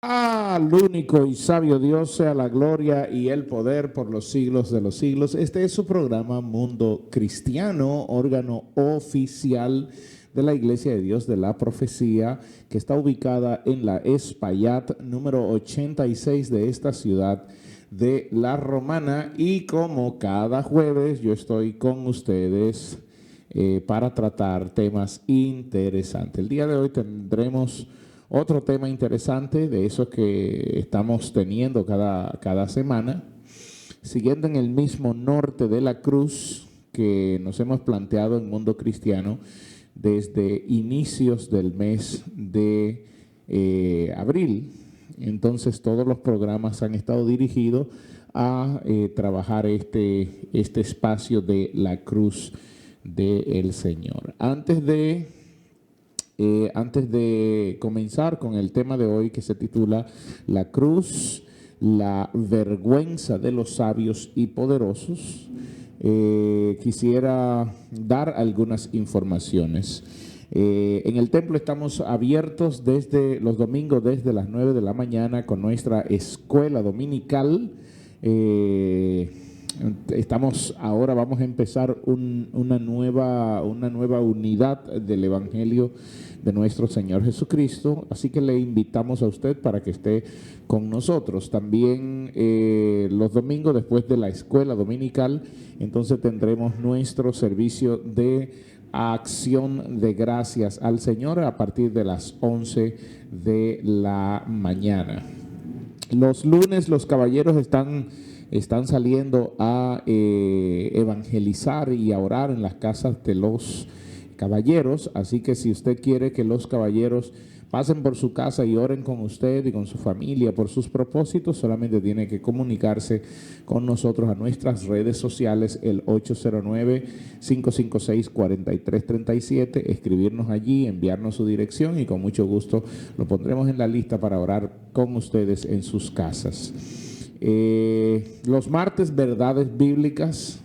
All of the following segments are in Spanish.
Al único y sabio Dios sea la gloria y el poder por los siglos de los siglos. Este es su programa Mundo Cristiano, órgano oficial de la Iglesia de Dios de la Profecía, que está ubicada en la Espaillat número 86 de esta ciudad de La Romana. Y como cada jueves yo estoy con ustedes para tratar temas interesantes. El día de hoy tendremos otro tema interesante de esos que estamos teniendo cada semana, siguiendo en el mismo norte de la cruz que nos hemos planteado en Mundo Cristiano desde inicios del mes de abril. Entonces todos los programas han estado dirigidos a trabajar este espacio de la cruz del Señor. Antes de comenzar con el tema de hoy, que se titula La cruz, la vergüenza de los sabios y poderosos, quisiera dar algunas informaciones. En el templo estamos abiertos desde los domingos, desde las 9 de la mañana, con nuestra escuela dominical. Vamos a empezar una nueva unidad del Evangelio de nuestro Señor Jesucristo, así que le invitamos a usted para que esté con nosotros. También los domingos, después de la escuela dominical, entonces tendremos nuestro servicio de acción de gracias al Señor a partir de las 11 de la mañana. Los lunes los caballeros están saliendo a evangelizar y a orar en las casas de los caballeros, así que si usted quiere que los caballeros pasen por su casa y oren con usted y con su familia por sus propósitos, solamente tiene que comunicarse con nosotros a nuestras redes sociales, el 809-556-4337, escribirnos allí, enviarnos su dirección y con mucho gusto lo pondremos en la lista para orar con ustedes en sus casas. Los martes, verdades bíblicas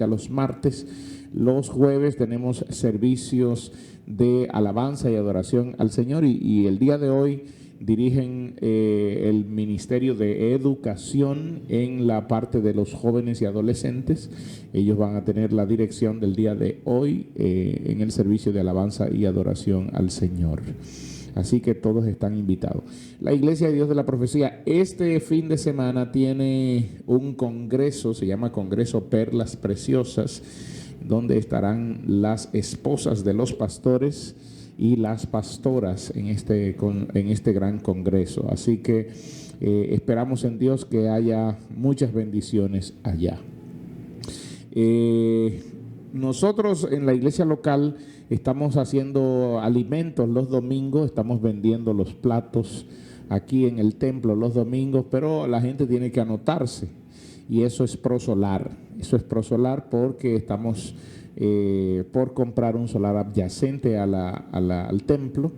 los martes. Los jueves tenemos servicios de alabanza y adoración al Señor y el día de hoy dirigen el Ministerio de Educación en la parte de los jóvenes y adolescentes. Ellos van a tener la dirección del día de hoy en el servicio de alabanza y adoración al Señor. Así que todos están invitados. La Iglesia de Dios de la Profecía este fin de semana tiene un congreso, se llama Congreso Perlas Preciosas, donde estarán las esposas de los pastores y las pastoras en este gran congreso. Así que esperamos en Dios que haya muchas bendiciones allá. Nosotros en la iglesia local estamos haciendo alimentos los domingos, estamos vendiendo los platos aquí en el templo los domingos, pero la gente tiene que anotarse y eso es prosolar. Eso es prosolar porque estamos por comprar un solar adyacente al templo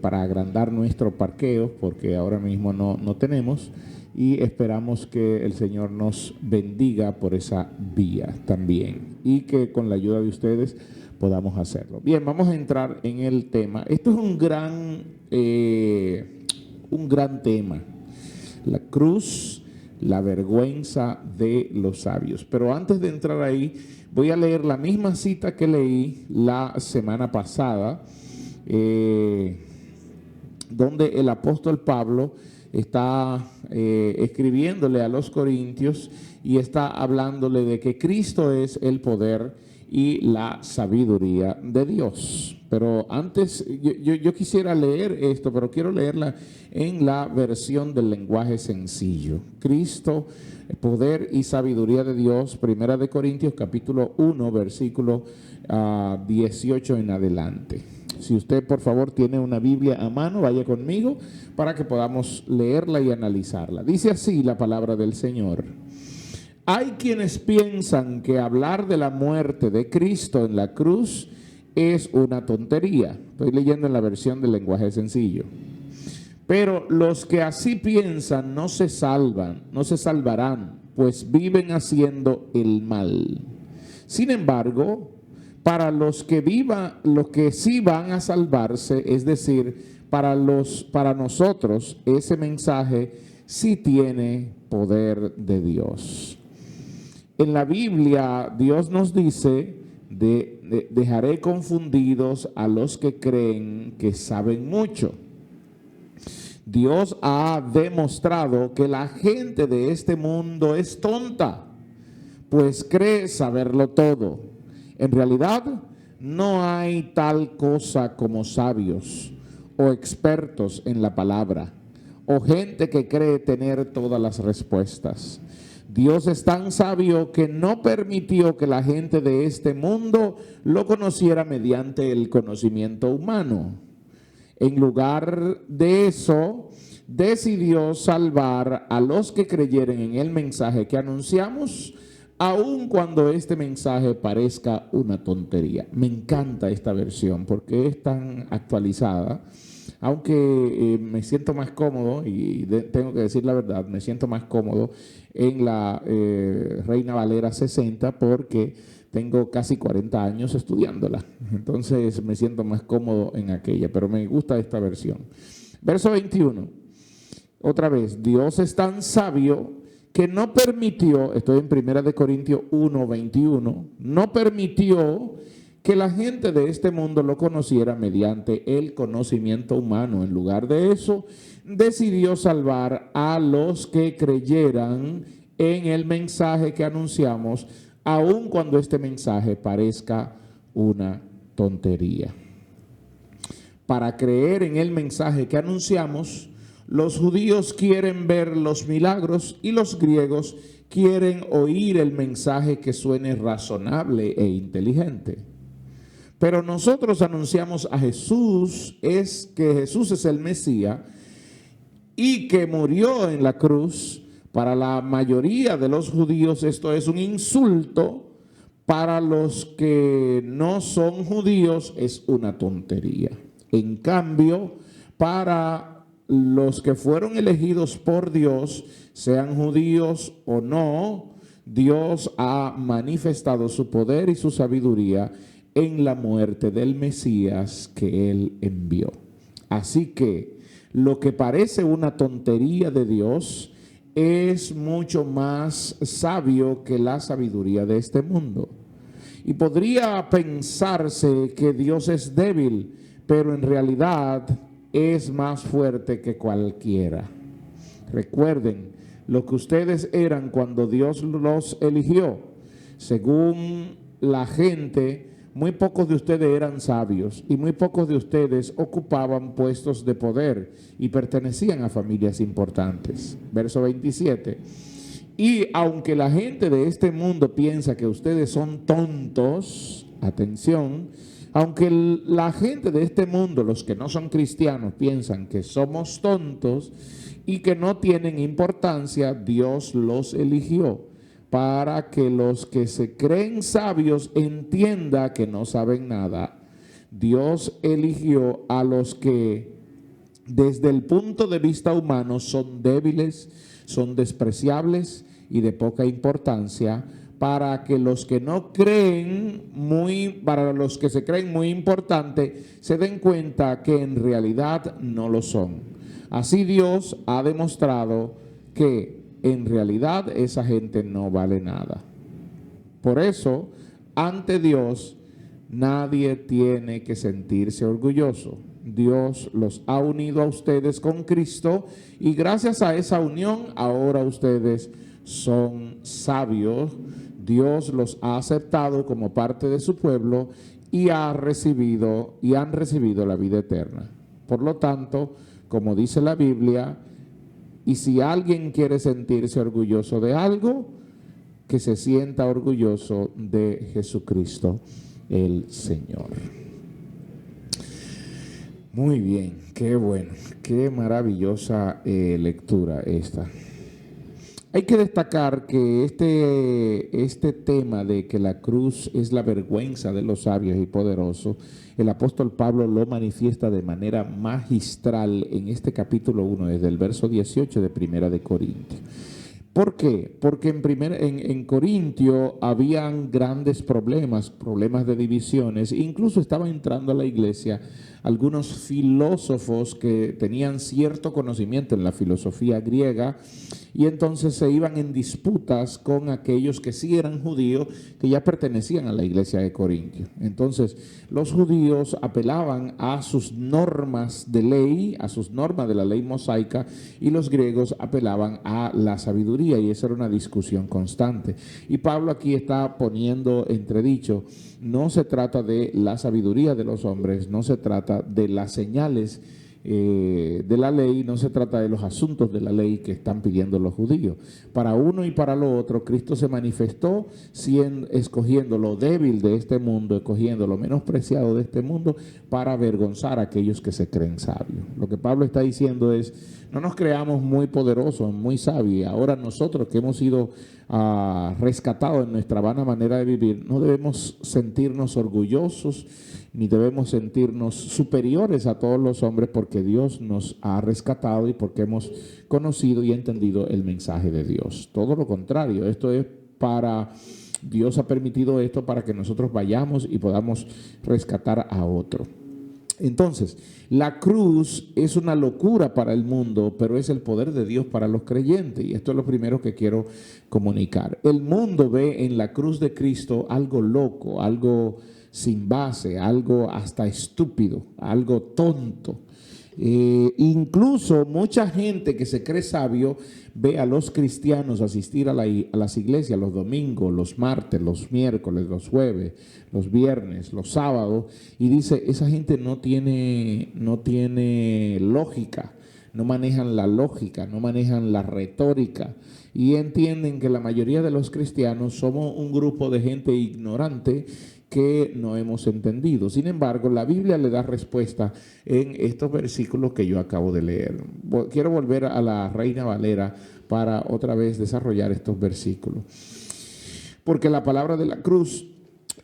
para agrandar nuestro parqueo, porque ahora mismo no tenemos, y esperamos que el Señor nos bendiga por esa vía también y que con la ayuda de ustedes podamos hacerlo. Bien, vamos a entrar en el tema. Esto es un gran tema, la cruz, la vergüenza de los sabios. Pero antes de entrar ahí, voy a leer la misma cita que leí la semana pasada, donde el apóstol Pablo está escribiéndole a los corintios y está hablándole de que Cristo es el poder y la sabiduría de Dios. Pero antes, yo quisiera leer esto, pero quiero leerla en la versión del lenguaje sencillo. Cristo, poder y sabiduría de Dios, Primera de Corintios, capítulo 1, versículo 18 en adelante. Si usted, por favor, tiene una Biblia a mano, vaya conmigo para que podamos leerla y analizarla. Dice así la palabra del Señor. Hay quienes piensan que hablar de la muerte de Cristo en la cruz es una tontería. Estoy leyendo en la versión del lenguaje sencillo. Pero los que así piensan no se salvarán, pues viven haciendo el mal. Sin embargo, para los que los que sí van a salvarse, es decir, para nosotros, ese mensaje sí tiene poder de Dios. En la Biblia, Dios nos dice, dejaré confundidos a los que creen que saben mucho. Dios ha demostrado que la gente de este mundo es tonta, pues cree saberlo todo. En realidad, no hay tal cosa como sabios o expertos en la palabra, o gente que cree tener todas las respuestas. Dios es tan sabio que no permitió que la gente de este mundo lo conociera mediante el conocimiento humano. En lugar de eso, decidió salvar a los que creyeren en el mensaje que anunciamos, aun cuando este mensaje parezca una tontería. Me encanta esta versión porque es tan actualizada. Aunque me siento más cómodo, y tengo que decir la verdad, me siento más cómodo en la Reina Valera 60 porque tengo casi 40 años estudiándola. Entonces me siento más cómodo en aquella, pero me gusta esta versión. Verso 21. Otra vez, Dios es tan sabio que no permitió, estoy en 1 Corintios 1, 21, no permitió que la gente de este mundo lo conociera mediante el conocimiento humano. En lugar de eso, decidió salvar a los que creyeran en el mensaje que anunciamos, aun cuando este mensaje parezca una tontería. Para creer en el mensaje que anunciamos, los judíos quieren ver los milagros y los griegos quieren oír el mensaje que suene razonable e inteligente. Pero nosotros anunciamos a Jesús, que Jesús es el Mesías y que murió en la cruz. Para la mayoría de los judíos esto es un insulto, para los que no son judíos es una tontería. En cambio, para los que fueron elegidos por Dios, sean judíos o no, Dios ha manifestado su poder y su sabiduría en la muerte del Mesías que Él envió. Así que lo que parece una tontería de Dios es mucho más sabio que la sabiduría de este mundo. Y podría pensarse que Dios es débil, pero en realidad es más fuerte que cualquiera. Recuerden lo que ustedes eran cuando Dios los eligió. Según la gente, muy pocos de ustedes eran sabios y muy pocos de ustedes ocupaban puestos de poder y pertenecían a familias importantes. Verso 27. Y aunque la gente de este mundo piensa que ustedes son tontos, atención, aunque la gente de este mundo, los que no son cristianos, piensan que somos tontos y que no tienen importancia, Dios los eligió para que los que se creen sabios entiendan que no saben nada. Dios eligió a los que desde el punto de vista humano son débiles, son despreciables y de poca importancia, para que los que no creen para los que se creen muy importantes, se den cuenta que en realidad no lo son. Así Dios ha demostrado que en realidad esa gente no vale nada. Por eso, ante Dios, nadie tiene que sentirse orgulloso. Dios los ha unido a ustedes con Cristo y gracias a esa unión ahora ustedes son sabios. Dios los ha aceptado como parte de su pueblo y han recibido la vida eterna. Por lo tanto, como dice la Biblia, y si alguien quiere sentirse orgulloso de algo, que se sienta orgulloso de Jesucristo el Señor. Muy bien, qué bueno, qué maravillosa lectura esta. Hay que destacar que este tema de que la cruz es la vergüenza de los sabios y poderosos, el apóstol Pablo lo manifiesta de manera magistral en este capítulo 1, desde el verso 18 de 1 Corintios. ¿Por qué? Porque en Corintio habían grandes problemas de divisiones. Incluso estaban entrando a la iglesia algunos filósofos que tenían cierto conocimiento en la filosofía griega y entonces se iban en disputas con aquellos que sí eran judíos, que ya pertenecían a la iglesia de Corintio. Entonces los judíos apelaban a sus normas de ley, a sus normas de la ley mosaica, y los griegos apelaban a la sabiduría, y esa era una discusión constante. Y Pablo aquí está poniendo entredicho, no se trata de la sabiduría de los hombres, no se trata de las señales de la ley, no se trata de los asuntos de la ley que están pidiendo los judíos. Para uno y para lo otro, Cristo se manifestó escogiendo lo débil de este mundo, escogiendo lo menospreciado de este mundo para avergonzar a aquellos que se creen sabios. Lo que Pablo está diciendo es, no nos creamos muy poderosos, muy sabios. Ahora nosotros que hemos sido rescatados en nuestra vana manera de vivir, no debemos sentirnos orgullosos ni debemos sentirnos superiores a todos los hombres, porque Dios nos ha rescatado y porque hemos conocido y entendido el mensaje de Dios. Todo lo contrario, Dios ha permitido esto para que nosotros vayamos y podamos rescatar a otro. Entonces, la cruz es una locura para el mundo, pero es el poder de Dios para los creyentes, y esto es lo primero que quiero comunicar. El mundo ve en la cruz de Cristo algo loco, algo sin base, algo hasta estúpido, algo tonto. Incluso mucha gente que se cree sabio ve a los cristianos asistir a las iglesias los domingos, los martes, los miércoles, los jueves, los viernes, los sábados, y dice, esa gente no tiene lógica, no manejan la lógica, no manejan la retórica, y entienden que la mayoría de los cristianos somos un grupo de gente ignorante que no hemos entendido. Sin embargo, la Biblia le da respuesta en estos versículos que yo acabo de leer. Quiero volver a la Reina Valera para otra vez desarrollar estos versículos. Porque la palabra de la cruz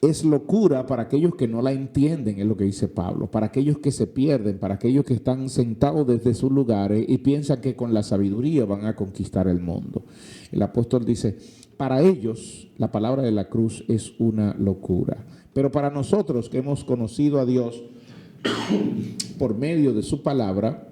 es locura para aquellos que no la entienden, es lo que dice Pablo, para aquellos que se pierden, para aquellos que están sentados desde sus lugares y piensan que con la sabiduría van a conquistar el mundo. El apóstol dice, para ellos la palabra de la cruz es una locura, pero para nosotros que hemos conocido a Dios por medio de su palabra,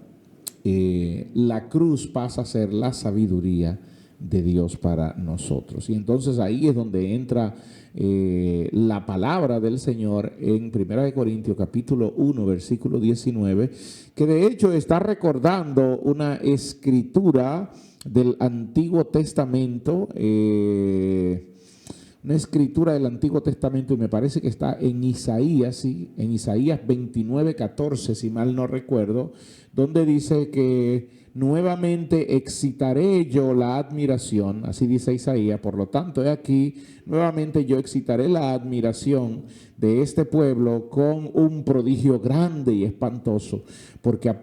la cruz pasa a ser la sabiduría de Dios para nosotros. Y entonces ahí es donde entra la palabra del Señor en 1 Corintios capítulo 1 versículo 19, que de hecho está recordando una escritura del Antiguo Testamento, una escritura del Antiguo Testamento, y me parece que está en Isaías, ¿sí? En Isaías 29:14, si mal no recuerdo, donde dice que nuevamente excitaré yo la admiración, así dice Isaías, por lo tanto, he aquí, nuevamente yo excitaré la admiración de este pueblo con un prodigio grande y espantoso, porque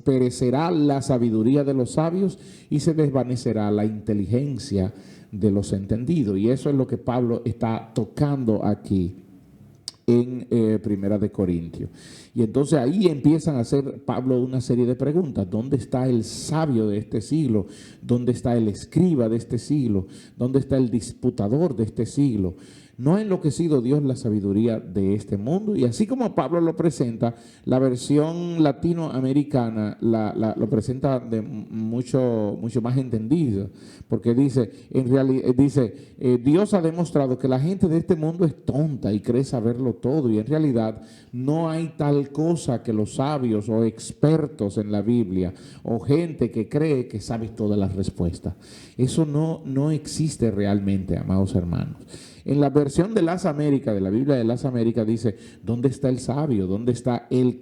perecerá la sabiduría de los sabios y se desvanecerá la inteligencia de los entendidos. Y eso es lo que Pablo está tocando aquí en Primera de Corintios. Y entonces ahí empiezan a hacer Pablo una serie de preguntas. ¿Dónde está el sabio de este siglo? ¿Dónde está el escriba de este siglo? ¿Dónde está el disputador de este siglo? ¿No ha enloquecido Dios la sabiduría de este mundo? Y así como Pablo lo presenta, la versión latinoamericana lo presenta de mucho más entendido, porque dice, en realidad, Dios ha demostrado que la gente de este mundo es tonta y cree saberlo todo, y en realidad no hay tal cosa que los sabios o expertos en la Biblia o gente que cree que sabe todas las respuestas. Eso no existe realmente, amados hermanos. En la versión de las Américas, de la Biblia de las Américas, dice, ¿dónde está el sabio? ¿Dónde está el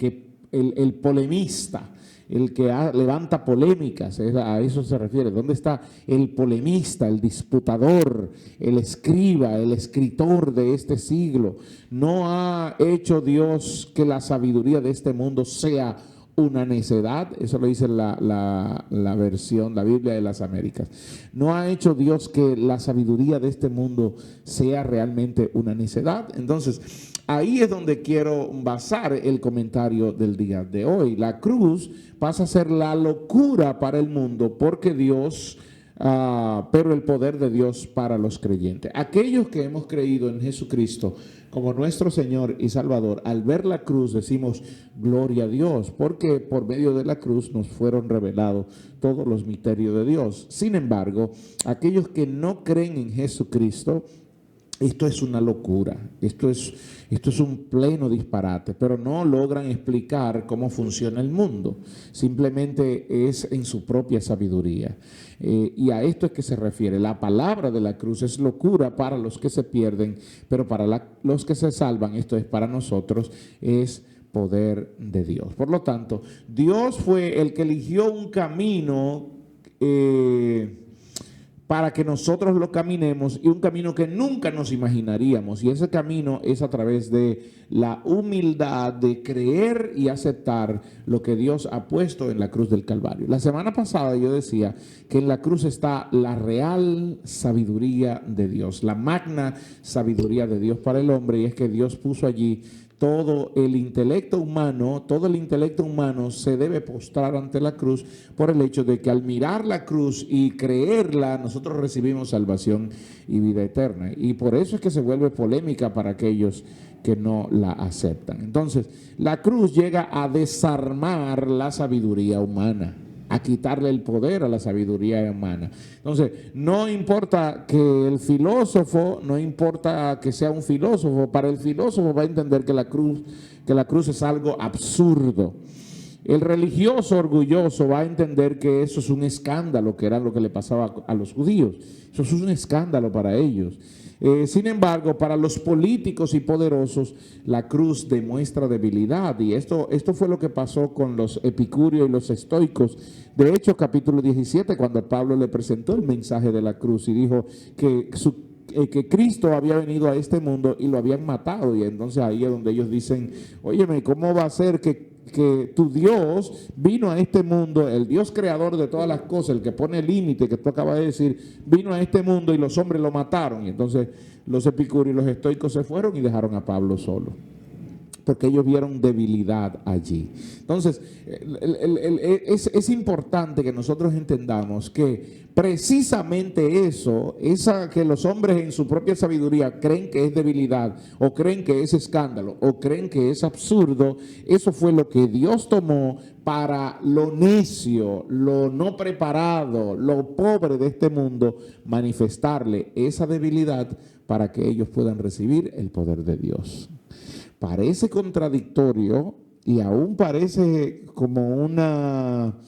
polemista? El que levanta polémicas, a eso se refiere. ¿Dónde está el polemista, el disputador, el escriba, el escritor de este siglo? ¿No ha hecho Dios que la sabiduría de este mundo sea una necedad? Eso lo dice la versión, la Biblia de las Américas. ¿No ha hecho Dios que la sabiduría de este mundo sea realmente una necedad? Entonces, ahí es donde quiero basar el comentario del día de hoy. La cruz pasa a ser la locura para el mundo porque Dios, pero el poder de Dios para los creyentes. Aquellos que hemos creído en Jesucristo como nuestro Señor y Salvador, al ver la cruz decimos gloria a Dios, porque por medio de la cruz nos fueron revelados todos los misterios de Dios. Sin embargo, aquellos que no creen en Jesucristo, esto es una locura, esto es un pleno disparate, pero no logran explicar cómo funciona el mundo, simplemente es en su propia sabiduría. Y a esto es que se refiere. La palabra de la cruz es locura para los que se pierden, pero para los que se salvan, esto es para nosotros, es poder de Dios. Por lo tanto, Dios fue el que eligió un camino para que nosotros lo caminemos, y un camino que nunca nos imaginaríamos, y ese camino es a través de la humildad de creer y aceptar lo que Dios ha puesto en la cruz del Calvario. La semana pasada yo decía que en la cruz está la real sabiduría de Dios, la magna sabiduría de Dios para el hombre, y es que Dios puso allí todo el intelecto humano se debe postrar ante la cruz por el hecho de que al mirar la cruz y creerla, nosotros recibimos salvación y vida eterna. Y por eso es que se vuelve polémica para aquellos que no la aceptan. Entonces, la cruz llega a desarmar la sabiduría humana, a quitarle el poder a la sabiduría humana. Entonces, no importa que el filósofo, no importa que sea un filósofo, para el filósofo va a entender que la cruz es algo absurdo. El religioso orgulloso va a entender que eso es un escándalo, que era lo que le pasaba a los judíos. Eso es un escándalo para ellos. Sin embargo, para los políticos y poderosos, la cruz demuestra debilidad. Y esto fue lo que pasó con los epicúreos y los estoicos. De hecho, capítulo 17, cuando Pablo le presentó el mensaje de la cruz y dijo que Cristo había venido a este mundo y lo habían matado. Y entonces ahí es donde ellos dicen, óyeme, ¿cómo va a ser que tu Dios vino a este mundo, el Dios creador de todas las cosas, el que pone límite, que tú acabas de decir, vino a este mundo y los hombres lo mataron? Y entonces los epicúreos y los estoicos se fueron y dejaron a Pablo solo, porque ellos vieron debilidad allí. Entonces, es importante que nosotros entendamos que precisamente eso, que los hombres en su propia sabiduría creen que es debilidad, o creen que es escándalo, o creen que es absurdo, eso fue lo que Dios tomó para lo necio, lo no preparado, lo pobre de este mundo, manifestarle esa debilidad para que ellos puedan recibir el poder de Dios. Parece contradictorio y aún parece como una,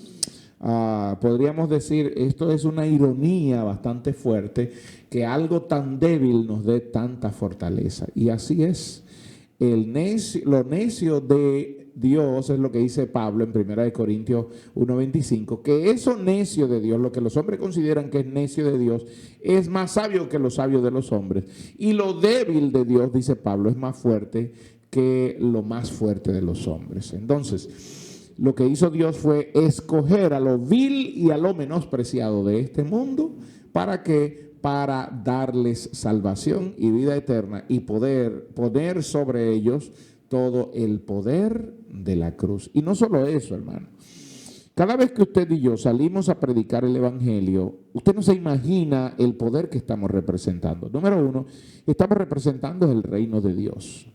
podríamos decir, esto es una ironía bastante fuerte, que algo tan débil nos dé tanta fortaleza. Y así es. Lo necio de Dios es lo que dice Pablo en 1 Corintios 1:25, que eso necio de Dios, lo que los hombres consideran que es necio de Dios, es más sabio que lo sabio de los hombres. Y lo débil de Dios, dice Pablo, es más fuerte que lo más fuerte de los hombres. Entonces, lo que hizo Dios fue escoger a lo vil y a lo menospreciado de este mundo para darles salvación y vida eterna y poder poner sobre ellos todo el poder de la cruz. Y no solo eso, hermano. Cada vez que usted y yo salimos a predicar el evangelio, usted no se imagina el poder que estamos representando. Número uno, estamos representando el reino de Dios.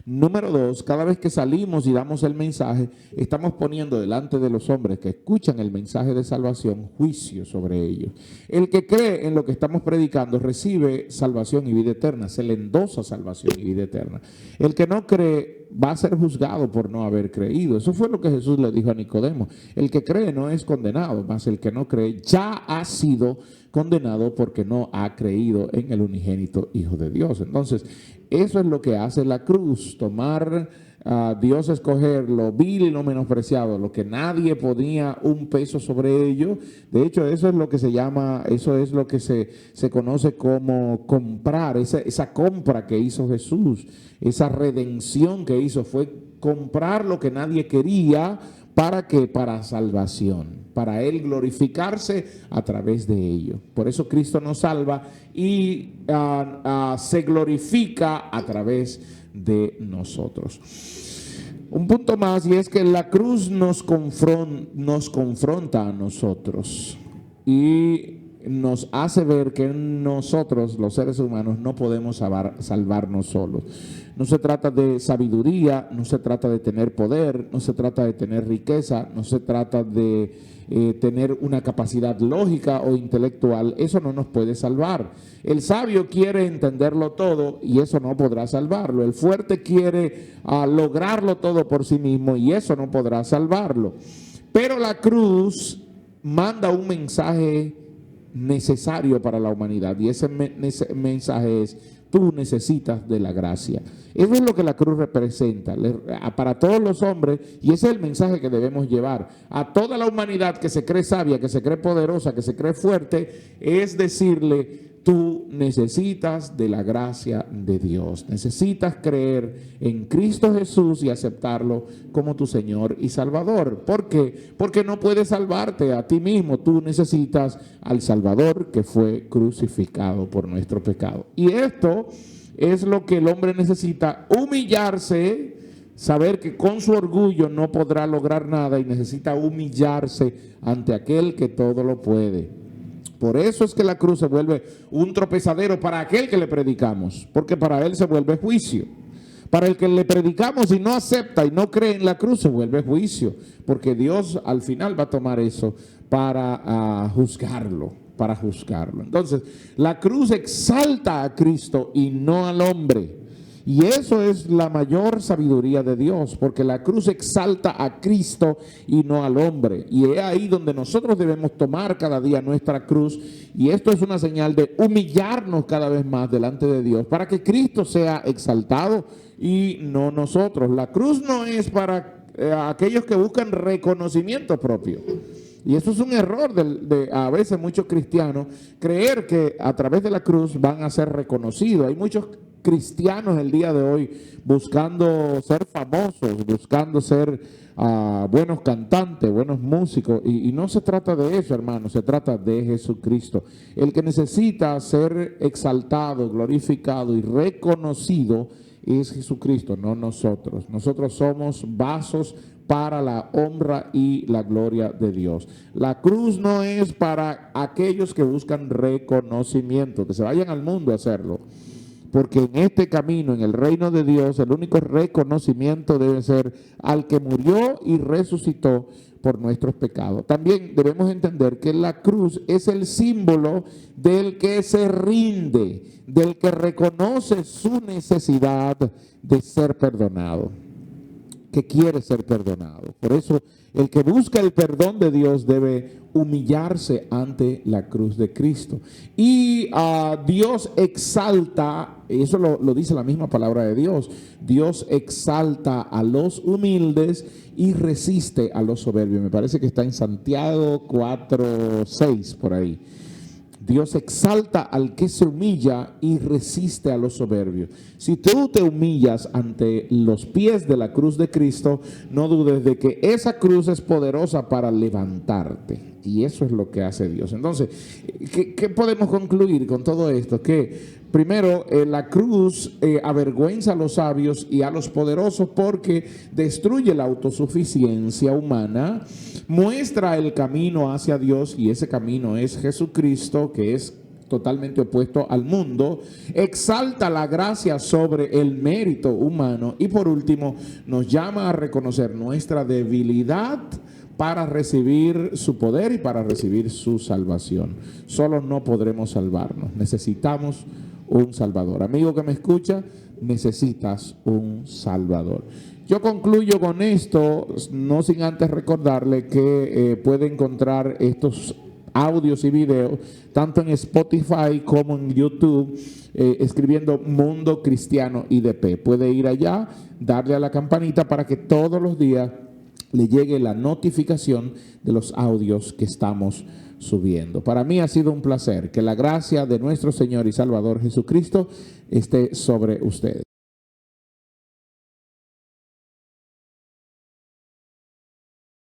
Número dos, cada vez que salimos y damos el mensaje, estamos poniendo delante de los hombres que escuchan el mensaje de salvación juicio sobre ellos. El que cree en lo que estamos predicando recibe salvación y vida eterna, se le endosa salvación y vida eterna. El que no cree va a ser juzgado por no haber creído. Eso fue lo que Jesús le dijo a Nicodemo. El que cree no es condenado, mas el que no cree ya ha sido condenado porque no ha creído en el unigénito Hijo de Dios. Entonces, eso es lo que hace la cruz, tomar a Dios, escoger lo vil y lo menospreciado, lo que nadie ponía un peso sobre ello. De hecho, eso es lo que se llama, eso es lo que se conoce como comprar, esa compra que hizo Jesús, esa redención que hizo, fue comprar lo que nadie quería. ¿Para qué? Para salvación, para Él glorificarse a través de ello. Por eso Cristo nos salva y se glorifica a través de nosotros. Un punto más, y es que la cruz nos confronta a nosotros y nos hace ver que nosotros, los seres humanos, no podemos salvarnos solos. No se trata de sabiduría, no se trata de tener poder, no se trata de tener riqueza, no se trata de tener una capacidad lógica o intelectual. Eso no nos puede salvar. El sabio quiere entenderlo todo y eso no podrá salvarlo. El fuerte quiere lograrlo todo por sí mismo y eso no podrá salvarlo. Pero la cruz manda un mensaje necesario para la humanidad y ese mensaje es: tú necesitas de la gracia. Eso es lo que la cruz representa para todos los hombres, y ese es el mensaje que debemos llevar a toda la humanidad que se cree sabia, que se cree poderosa, que se cree fuerte. Es decirle: tú necesitas de la gracia de Dios, necesitas creer en Cristo Jesús y aceptarlo como tu Señor y Salvador. ¿Por qué? Porque no puedes salvarte a ti mismo, tú necesitas al Salvador que fue crucificado por nuestro pecado. Y esto es lo que el hombre necesita: humillarse, saber que con su orgullo no podrá lograr nada y necesita humillarse ante aquel que todo lo puede. Por eso es que la cruz se vuelve un tropezadero para aquel que le predicamos, porque para él se vuelve juicio. Para el que le predicamos y no acepta y no cree en la cruz, se vuelve juicio, porque Dios al final va a tomar eso para juzgarlo. Entonces, la cruz exalta a Cristo y no al hombre. Y eso es la mayor sabiduría de Dios, porque la cruz exalta a Cristo y no al hombre. Y es ahí donde nosotros debemos tomar cada día nuestra cruz. Y esto es una señal de humillarnos cada vez más delante de Dios, para que Cristo sea exaltado y no nosotros. La cruz no es para aquellos que buscan reconocimiento propio. Y eso es un error de a veces muchos cristianos, creer que a través de la cruz van a ser reconocidos. Hay muchos cristianos el día de hoy buscando ser famosos, buscando ser buenos cantantes, buenos músicos, y no se trata de eso, hermano, se trata de Jesucristo. El que necesita ser exaltado, glorificado y reconocido es Jesucristo, no nosotros. Nosotros somos vasos para la honra y la gloria de Dios. La cruz no es para aquellos que buscan reconocimiento, que se vayan al mundo a hacerlo. Porque en este camino, en el reino de Dios, el único reconocimiento debe ser al que murió y resucitó por nuestros pecados. También debemos entender que la cruz es el símbolo del que se rinde, del que reconoce su necesidad de ser perdonado, que quiere ser perdonado. Por eso, el que busca el perdón de Dios debe humillarse ante la cruz de Cristo. Y Dios exalta, eso lo dice la misma palabra de Dios, Dios exalta a los humildes y resiste a los soberbios. Me parece que está en Santiago 4:6 por ahí. Dios exalta al que se humilla y resiste a los soberbios. Si tú te humillas ante los pies de la cruz de Cristo, no dudes de que esa cruz es poderosa para levantarte. Y eso es lo que hace Dios. Entonces, ¿qué podemos concluir con todo esto? Que primero, la cruz avergüenza a los sabios y a los poderosos porque destruye la autosuficiencia humana, muestra el camino hacia Dios, y ese camino es Jesucristo, que es totalmente opuesto al mundo, exalta la gracia sobre el mérito humano y por último nos llama a reconocer nuestra debilidad para recibir su poder y para recibir su salvación. Solo no podremos salvarnos, necesitamos un Salvador. Amigo que me escucha, necesitas un Salvador. Yo concluyo con esto, no sin antes recordarle que puede encontrar estos audios y videos tanto en Spotify como en YouTube, escribiendo Mundo Cristiano IDP. Puede ir allá, darle a la campanita para que todos los días le llegue la notificación de los audios que estamos subiendo. Para mí ha sido un placer. Que la gracia de nuestro Señor y Salvador Jesucristo esté sobre ustedes.